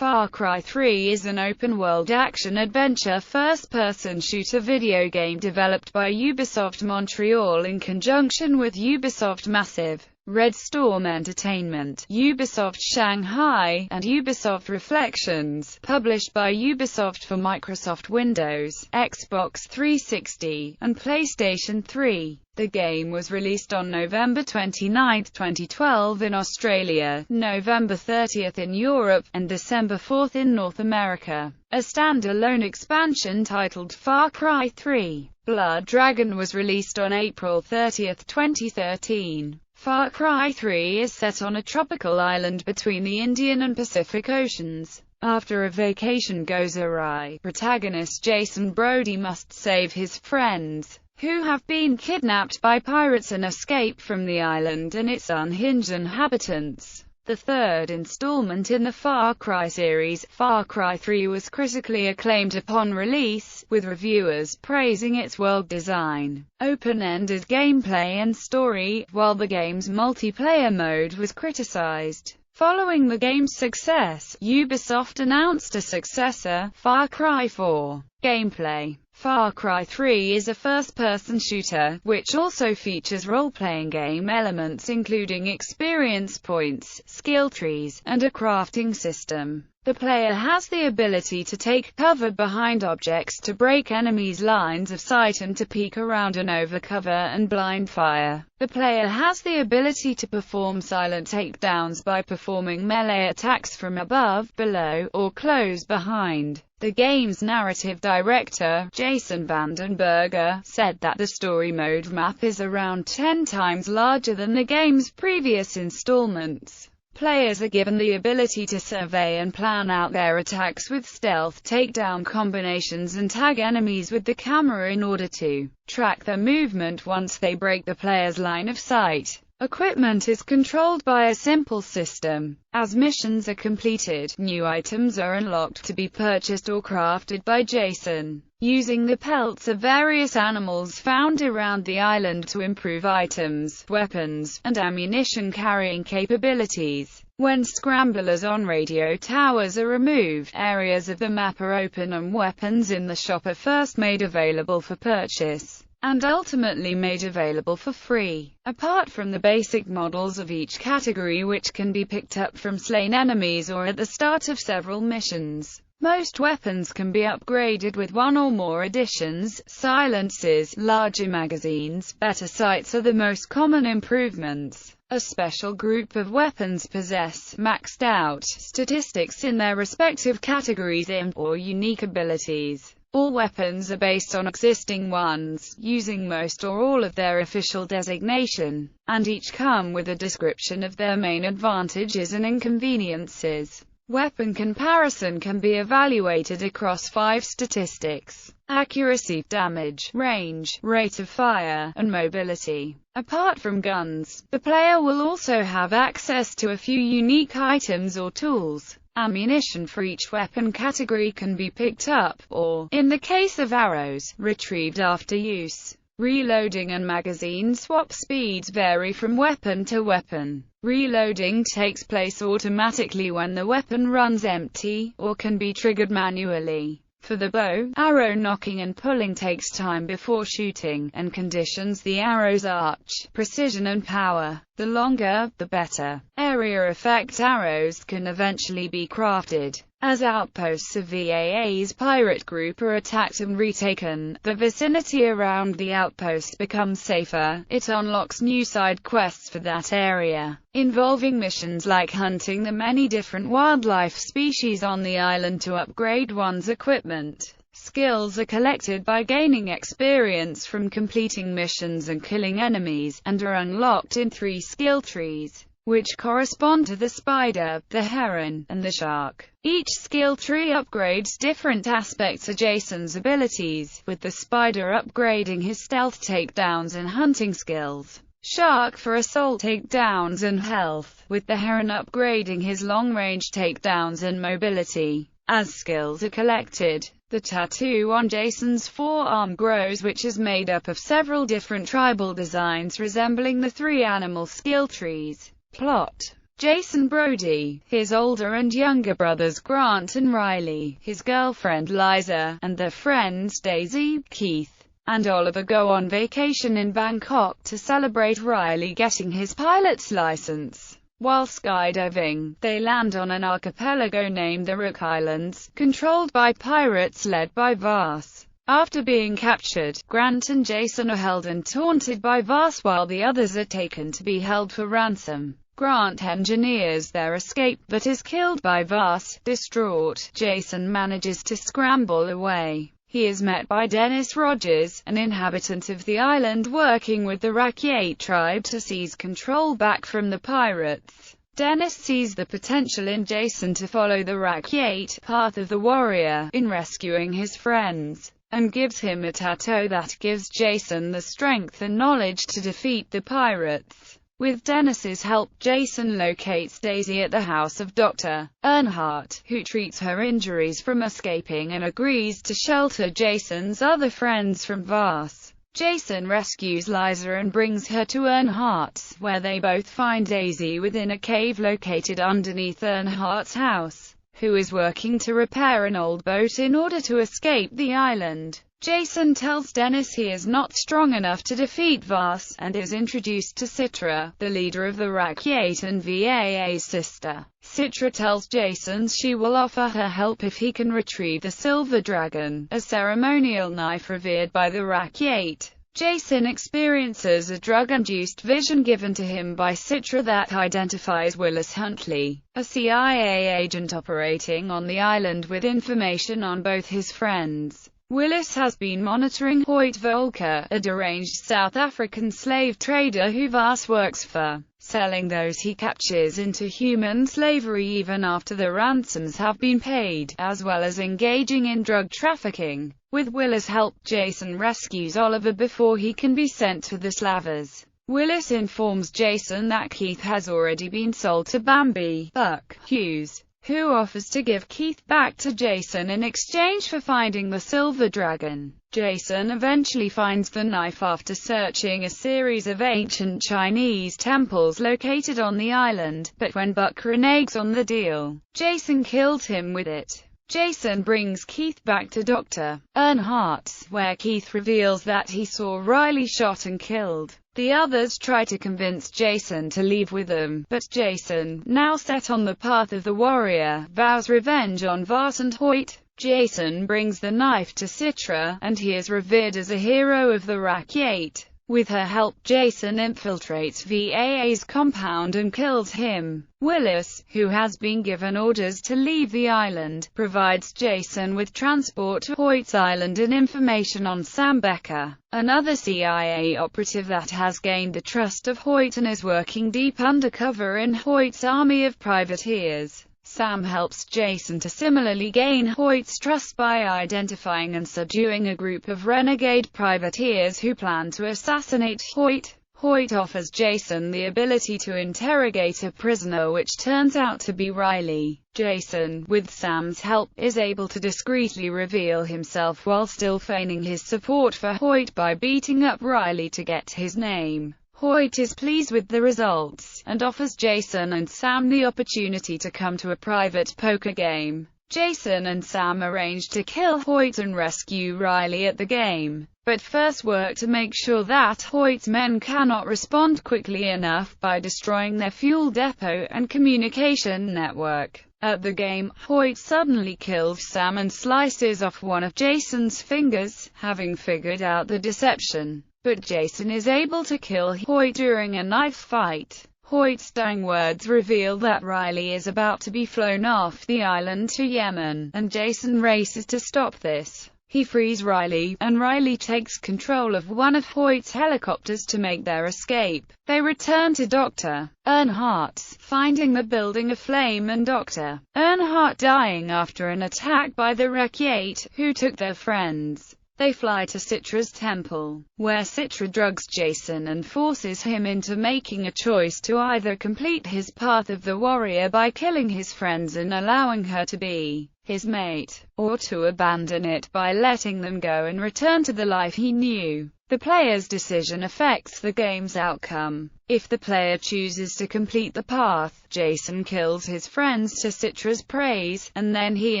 Far Cry 3 is an open-world action-adventure first-person shooter video game developed by Ubisoft Montreal in conjunction with Ubisoft Massive, Red Storm Entertainment, Ubisoft Shanghai, and Ubisoft Reflections, published by Ubisoft for Microsoft Windows, Xbox 360, and PlayStation 3. The game was released on November 29, 2012 in Australia, November 30 in Europe, and December 4 in North America. A standalone expansion titled Far Cry 3: Blood Dragon was released on April 30, 2013. Far Cry 3 is set on a tropical island between the Indian and Pacific Oceans. After a vacation goes awry, protagonist Jason Brody must save his friends, who have been kidnapped by pirates, and escape from the island and its unhinged inhabitants. The third installment in the Far Cry series, Far Cry 3 was critically acclaimed upon release, with reviewers praising its world design, open-ended gameplay and story, while the game's multiplayer mode was criticized. Following the game's success, Ubisoft announced a successor, Far Cry 4. Gameplay. Far Cry 3 is a first-person shooter, which also features role-playing game elements including experience points, skill trees, and a crafting system. The player has the ability to take cover behind objects to break enemies' lines of sight and to peek around and over cover and blind fire. The player has the ability to perform silent takedowns by performing melee attacks from above, below, or close behind. The game's narrative director, Jason Vandenberger, said that the story mode map is around 10 times larger than the game's previous installments. Players are given the ability to survey and plan out their attacks with stealth takedown combinations and tag enemies with the camera in order to track their movement once they break the player's line of sight. Equipment is controlled by a simple system. As missions are completed, new items are unlocked to be purchased or crafted by Jason, using the pelts of various animals found around the island to improve items, weapons, and ammunition carrying capabilities. When scramblers on radio towers are removed, areas of the map are open and weapons in the shop are first made available for purchase, and ultimately made available for free. Apart from the basic models of each category, which can be picked up from slain enemies or at the start of several missions, most weapons can be upgraded with one or more additions. Silences, larger magazines, better sights are the most common improvements. A special group of weapons possess maxed out statistics in their respective categories or unique abilities. All weapons are based on existing ones, using most or all of their official designation, and each come with a description of their main advantages and inconveniences. Weapon comparison can be evaluated across 5 statistics: accuracy, damage, range, rate of fire, and mobility. Apart from guns, the player will also have access to a few unique items or tools. Ammunition for each weapon category can be picked up, or, in the case of arrows, retrieved after use. Reloading and magazine swap speeds vary from weapon to weapon. Reloading takes place automatically when the weapon runs empty, or can be triggered manually. For the bow, arrow knocking and pulling takes time before shooting, and conditions the arrow's arch, precision and power. The longer, the better. Area effect arrows can eventually be crafted. As outposts of VAA's pirate group are attacked and retaken, the vicinity around the outpost becomes safer. It unlocks new side quests for that area, involving missions like hunting the many different wildlife species on the island to upgrade one's equipment. Skills are collected by gaining experience from completing missions and killing enemies, and are unlocked in 3 skill trees, which correspond to the spider, the heron, and the shark. Each skill tree upgrades different aspects of Jason's abilities, with the spider upgrading his stealth takedowns and hunting skills, shark for assault takedowns and health, with the heron upgrading his long-range takedowns and mobility. As skills are collected, the tattoo on Jason's forearm grows, which is made up of several different tribal designs resembling the 3 animal skill trees. Plot. Jason Brody, his older and younger brothers Grant and Riley, his girlfriend Liza, and their friends Daisy, Keith, and Oliver go on vacation in Bangkok to celebrate Riley getting his pilot's license. While skydiving, they land on an archipelago named the Rook Islands, controlled by pirates led by Vass. After being captured, Grant and Jason are held and taunted by Vass while the others are taken to be held for ransom. Grant engineers their escape, but is killed by Vass. Distraught, Jason manages to scramble away. He is met by Dennis Rogers, an inhabitant of the island working with the Rakyat tribe to seize control back from the pirates. Dennis sees the potential in Jason to follow the Rakyat path of the warrior, in rescuing his friends, and gives him a tattoo that gives Jason the strength and knowledge to defeat the pirates. With Dennis's help, Jason locates Daisy at the house of Dr. Earnhardt, who treats her injuries from escaping and agrees to shelter Jason's other friends from Vass. Jason rescues Liza and brings her to Earnhardt's, where they both find Daisy within a cave located underneath Earnhardt's house, who is working to repair an old boat in order to escape the island. Jason tells Dennis he is not strong enough to defeat Vass, and is introduced to Citra, the leader of the Rakyat and Vaa's sister. Citra tells Jason she will offer her help if he can retrieve the Silver Dragon, a ceremonial knife revered by the Rakyat. Jason experiences a drug-induced vision given to him by Citra that identifies Willis Huntley, a CIA agent operating on the island with information on both his friends. Willis has been monitoring Hoyt Volker, a deranged South African slave trader who Vass works for, selling those he captures into human slavery even after the ransoms have been paid, as well as engaging in drug trafficking. With Willis' help, Jason rescues Oliver before he can be sent to the slavers. Willis informs Jason that Keith has already been sold to Bambi Buck Hughes, who offers to give Keith back to Jason in exchange for finding the Silver Dragon. Jason eventually finds the knife after searching a series of ancient Chinese temples located on the island, but when Buck reneges on the deal, Jason kills him with it. Jason brings Keith back to Dr. Earnhardt's, where Keith reveals that he saw Riley shot and killed. The others try to convince Jason to leave with them, but Jason, now set on the path of the warrior, vows revenge on Vass and Hoyt. Jason brings the knife to Citra, and he is revered as a hero of the Rakyat. With her help, Jason infiltrates Vaa's compound and kills him. Willis, who has been given orders to leave the island, provides Jason with transport to Hoyt's island and information on Sam Becker, another CIA operative that has gained the trust of Hoyt and is working deep undercover in Hoyt's army of privateers. Sam helps Jason to similarly gain Hoyt's trust by identifying and subduing a group of renegade privateers who plan to assassinate Hoyt. Hoyt offers Jason the ability to interrogate a prisoner, which turns out to be Riley. Jason, with Sam's help, is able to discreetly reveal himself while still feigning his support for Hoyt by beating up Riley to get his name. Hoyt is pleased with the results, and offers Jason and Sam the opportunity to come to a private poker game. Jason and Sam arrange to kill Hoyt and rescue Riley at the game, but first work to make sure that Hoyt's men cannot respond quickly enough by destroying their fuel depot and communication network. At the game, Hoyt suddenly kills Sam and slices off one of Jason's fingers, having figured out the deception. But Jason is able to kill Hoyt during a knife fight. Hoyt's dying words reveal that Riley is about to be flown off the island to Yemen, and Jason races to stop this. He frees Riley, and Riley takes control of one of Hoyt's helicopters to make their escape. They return to Dr. Earnhardt's, finding the building aflame and Dr. Earnhardt dying after an attack by the Rakyat, who took their friends. They fly to Citra's temple, where Citra drugs Jason and forces him into making a choice to either complete his path of the warrior by killing his friends and allowing her to be his mate, or to abandon it by letting them go and return to the life he knew. The player's decision affects the game's outcome. If the player chooses to complete the path, Jason kills his friends to Citra's praise, and then he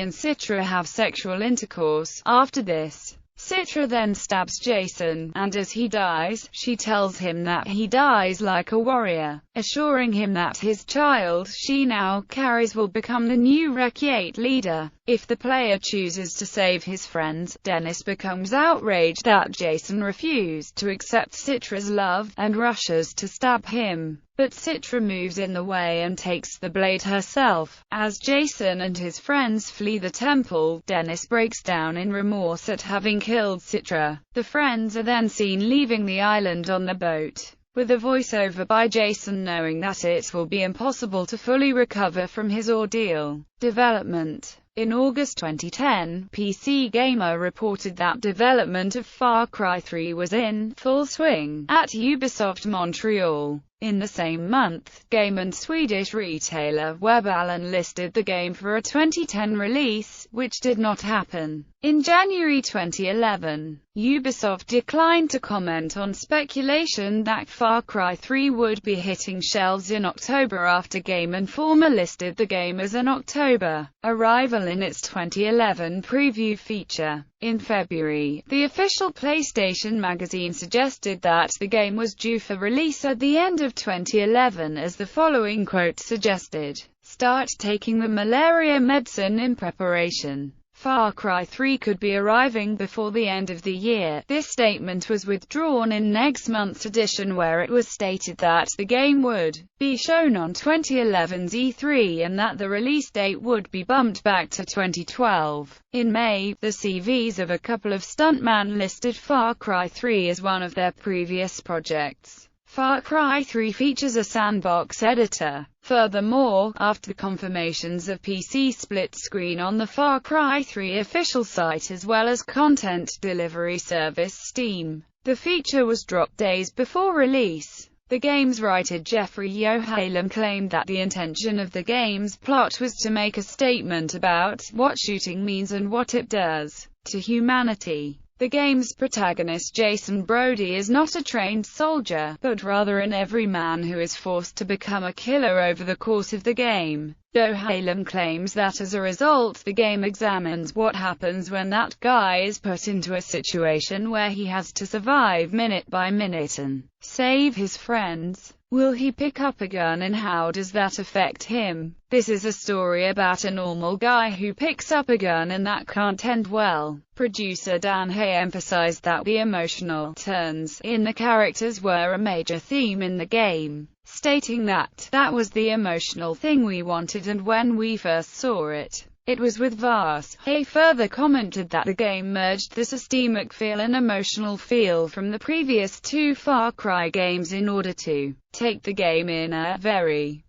and Citra have sexual intercourse. After this, Citra then stabs Jason, and as he dies, she tells him that he dies like a warrior, assuring him that his child she now carries will become the new Recreate leader. If the player chooses to save his friends, Dennis becomes outraged that Jason refused to accept Citra's love, and rushes to stab him. But Citra moves in the way and takes the blade herself. As Jason and his friends flee the temple, Dennis breaks down in remorse at having killed Citra. The friends are then seen leaving the island on the boat, with a voiceover by Jason knowing that it will be impossible to fully recover from his ordeal. Development. In August 2010, PC Gamer reported that development of Far Cry 3 was in full swing at Ubisoft Montreal. In the same month, game and Swedish retailer Webhallen listed the game for a 2010 release, which did not happen. In January 2011, Ubisoft declined to comment on speculation that Far Cry 3 would be hitting shelves in October after Game Informer listed the game as an October arrival in its 2011 preview feature. In February, the official PlayStation magazine suggested that the game was due for release at the end of 2011, as the following quote suggested: "Start taking the malaria medicine in preparation. Far Cry 3 could be arriving before the end of the year." This statement was withdrawn in next month's edition, where it was stated that the game would be shown on 2011's E3 and that the release date would be bumped back to 2012. In May, the CVs of a couple of stuntmen listed Far Cry 3 as one of their previous projects. Far Cry 3 features a sandbox editor. Furthermore, after confirmations of PC split screen on the Far Cry 3 official site as well as content delivery service Steam, the feature was dropped days before release. The game's writer Jeffrey Yohalem claimed that the intention of the game's plot was to make a statement about what shooting means and what it does to humanity. The game's protagonist Jason Brody is not a trained soldier, but rather an everyman who is forced to become a killer over the course of the game. Yohalem claims that as a result, the game examines what happens when that guy is put into a situation where he has to survive minute by minute and save his friends. Will he pick up a gun, and how does that affect him? This is a story about a normal guy who picks up a gun, and that can't end well. Producer Dan Hay emphasized that the emotional turns in the characters were a major theme in the game, stating that that was the emotional thing we wanted, and when we first saw it, it was with Vars. Hay further commented that the game merged the systemic feel and emotional feel from the previous two Far Cry games in order to take the game in a very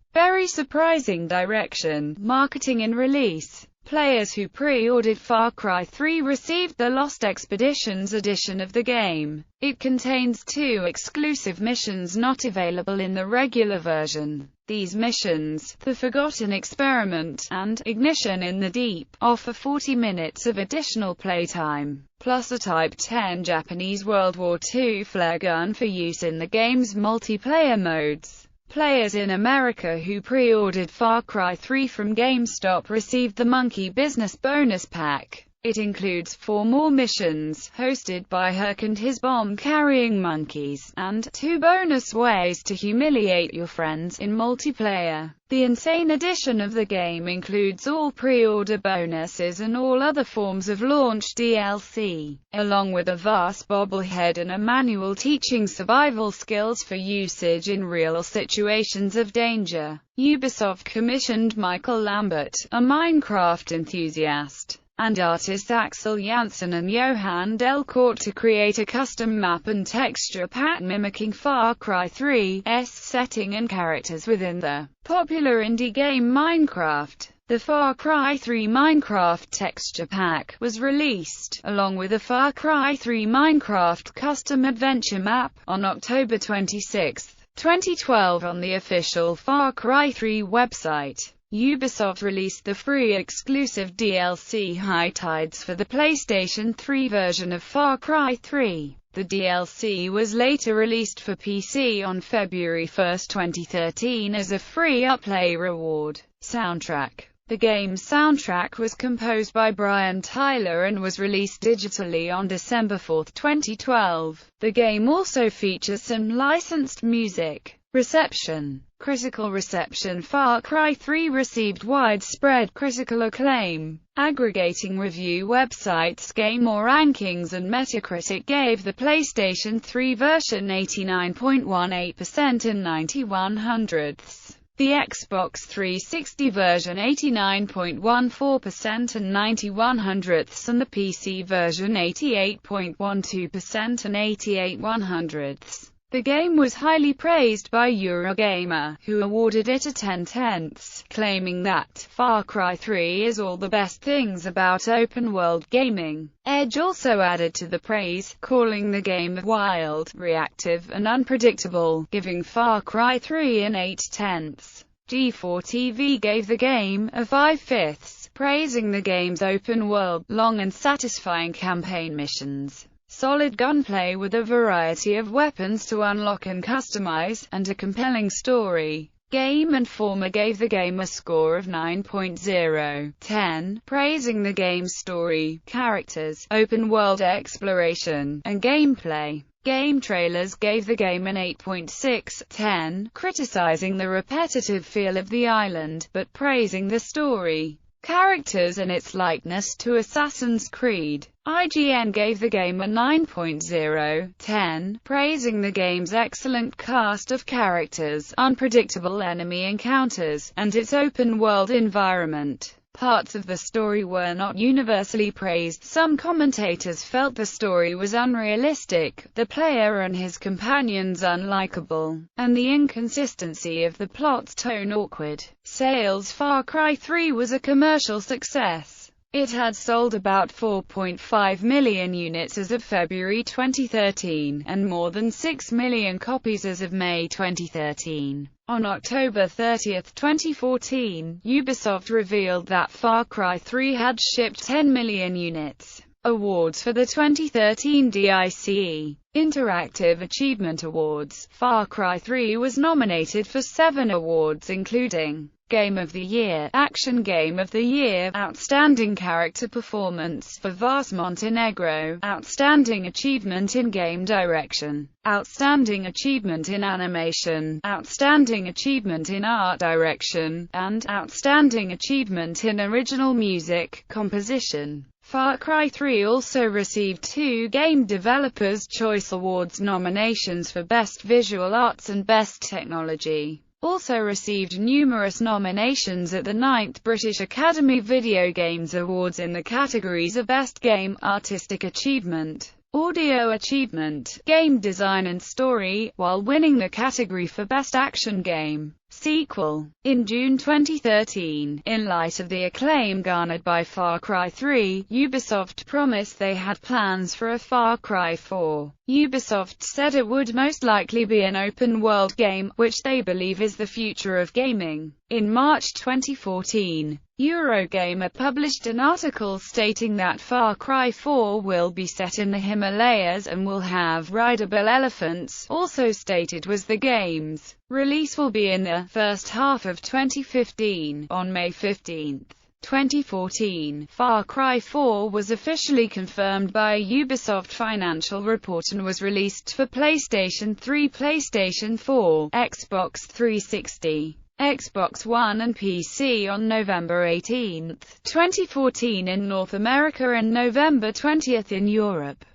surprising direction. Marketing and release. Players who pre-ordered Far Cry 3 received the Lost Expeditions edition of the game. It contains 2 exclusive missions not available in the regular version. These missions, The Forgotten Experiment and Ignition in the Deep, offer 40 minutes of additional playtime, plus a Type 10 Japanese World War II flare gun for use in the game's multiplayer modes. Players in America who pre-ordered Far Cry 3 from GameStop received the Monkey Business Bonus Pack. It includes 4 more missions, hosted by Herc and his bomb-carrying monkeys, and 2 bonus ways to humiliate your friends in multiplayer. The Insane edition of the game includes all pre-order bonuses and all other forms of launch DLC, along with a vast bobblehead and a manual teaching survival skills for usage in real situations of danger. Ubisoft commissioned Michael Lambert, a Minecraft enthusiast, and artists Axel Janssen and Johan Delcourt to create a custom map and texture pack mimicking Far Cry 3's setting and characters within the popular indie game Minecraft. The Far Cry 3 Minecraft texture pack was released, along with a Far Cry 3 Minecraft custom adventure map, on October 26, 2012 on the official Far Cry 3 website. Ubisoft released the free exclusive DLC High Tides for the PlayStation 3 version of Far Cry 3. The DLC was later released for PC on February 1, 2013 as a free upplay reward. Soundtrack. The game's soundtrack was composed by Brian Tyler and was released digitally on December 4, 2012. The game also features some licensed music. Reception. Critical reception. Far Cry 3 received widespread critical acclaim. Aggregating review websites GameRankings and Metacritic gave the PlayStation 3 version 89.18% and 91/100ths. The Xbox 360 version 89.14% and 91/100ths, and the PC version 88.12% and 88/100ths. The game was highly praised by Eurogamer, who awarded it a 10/10, claiming that Far Cry 3 is all the best things about open-world gaming. Edge also added to the praise, calling the game wild, reactive, and unpredictable, giving Far Cry 3 an 8/10. G4TV gave the game a 5/5, praising the game's open-world, long and satisfying campaign missions, solid gunplay with a variety of weapons to unlock and customize, and a compelling story. Game Informer gave the game a score of 9.0/10, praising the game's story, characters, open-world exploration, and gameplay. Game Trailers gave the game an 8.6/10, criticizing the repetitive feel of the island, but praising the story, characters and its likeness to Assassin's Creed. IGN gave the game a 9.0/10, praising the game's excellent cast of characters, unpredictable enemy encounters, and its open-world environment. Parts of the story were not universally praised. Some commentators felt the story was unrealistic, the player and his companions unlikable, and the inconsistency of the plot's tone awkward. Sales. Far Cry 3 was a commercial success. It had sold about 4.5 million units as of February 2013, and more than 6 million copies as of May 2013. On October 30, 2014, Ubisoft revealed that Far Cry 3 had shipped 10 million units. Awards for the 2013 DICE Interactive Achievement Awards. Far Cry 3 was nominated for 7 awards, including Game of the Year, Action Game of the Year, Outstanding Character Performance for Vas Montenegro, Outstanding Achievement in Game Direction, Outstanding Achievement in Animation, Outstanding Achievement in Art Direction, and Outstanding Achievement in Original Music Composition. Far Cry 3 also received 2 Game Developers' Choice Awards nominations for Best Visual Arts and Best Technology. Also received numerous nominations at the 9th British Academy Video Games Awards in the categories of Best Game, Artistic Achievement, Audio Achievement, Game Design and Story, while winning the category for Best Action Game. Sequel. In June 2013, in light of the acclaim garnered by Far Cry 3, Ubisoft promised they had plans for a Far Cry 4. Ubisoft said it would most likely be an open-world game, which they believe is the future of gaming. In March 2014, Eurogamer published an article stating that Far Cry 4 will be set in the Himalayas and will have rideable elephants. Also stated was the game's release will be in the first half of 2015. On May 15, 2014, Far Cry 4 was officially confirmed by a Ubisoft financial report and was released for PlayStation 3, PlayStation 4, Xbox 360, Xbox One and PC on November 18, 2014 in North America and November 20 in Europe.